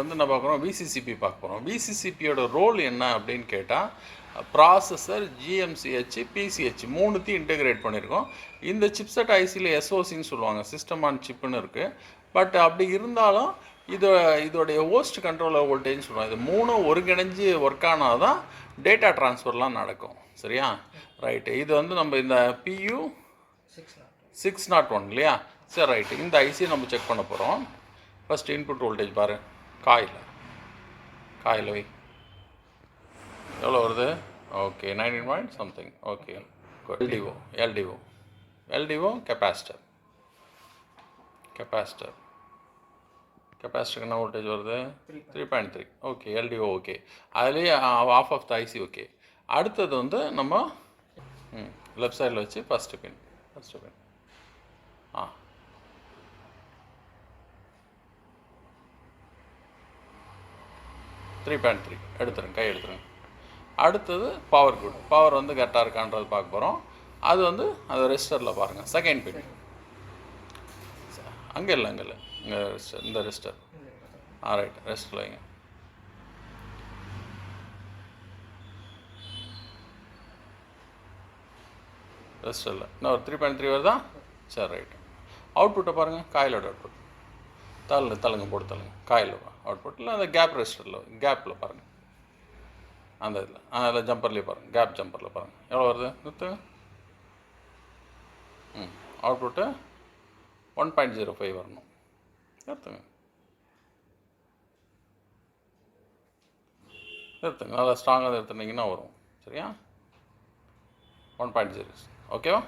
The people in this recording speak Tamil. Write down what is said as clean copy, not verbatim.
வந்து என்ன பார்க்குறோம், விசிசிபி பார்க்க போகிறோம். விசிசிபியோட ரோல் என்ன அப்படின்னு கேட்டால், ப்ராசஸர், ஜிஎம்சிஹெச், பிசிஹெச் மூணுத்தையும் இன்டெகிரேட் பண்ணியிருக்கோம். இந்த சிப்செட் ஐசியில் எஸ்ஓசின்னு சொல்லுவாங்க, சிஸ்டம் ஆன் சிப்புன்னு இருக்குது. பட் அப்படி இருந்தாலும் இதோடைய ஹோஸ்ட் கண்ட்ரோலர் வோல்டேஜ்னு சொல்லுவாங்க. இது மூணும் ஒருங்கிணைஞ்சு ஒர்க் ஆனால் தான் டேட்டா ட்ரான்ஸ்ஃபர்லாம் நடக்கும். சரியா? ரைட்டு. இது வந்து நம்ம இந்த PU 601 இல்லையா? சரி, ரைட்டு. இந்த ஐசியை நம்ம செக் பண்ண போகிறோம். ஃபஸ்ட் இன்புட் வோல்டேஜ் பாரு, காயில் வை எவ்வளோ வருது? Okay, 19 point something. Okay, LDO கெப்பாசிட்டருக்கு என்ன வோல்டேஜ் வருது? 3.3. ஓகே, எல்டிஓ ஓகே, அதுலேயே off of the IC okay. அடுத்தது வந்து நம்ம லெஃப்ட் சைடில் வச்சு ஃபஸ்ட்டு பின் 3.3 எடுத்துருங்க, கை எடுத்துருங்க. அடுத்தது பவர் வந்து கரெக்டாக இருக்கான்றது பார்க்க போகிறோம். அது வந்து அது ரெஜிஸ்டரில் பாருங்கள், செகண்ட் பின். அங்கே இல்லை இங்கே ரெஜிஸ்டர், இந்த ரெஜிஸ்டர். ரைட், ரெஜிஸ்டரில் வைங்க. ரெஜிஸ்டரில் இன்னும் ஒரு 3.3 வருதா? சரி, ரைட்டு. அவுட்புட்டை பாருங்கள், காயிலோட அவுட்புட். தள்ளுங்க போட்டு தள்ளுங்க, காயில் அவுட்புட்டில் அந்த கேப் ரெஜிஸ்டரில் கேப்பில் பாருங்கள், அந்த இதில் அதில் ஜம்பர்லேயே பாருங்கள், கேப் ஜம்பரில் பாருங்கள் எவ்வளோ வருது. நிறுத்துங்க. அவுட்புட்டு 1.05 வரணும். நிறுத்துங்க, நல்லா ஸ்ட்ராங்காக நிறுத்துனீங்கன்னா வரும். சரியா? 1.0. ஓகேவா?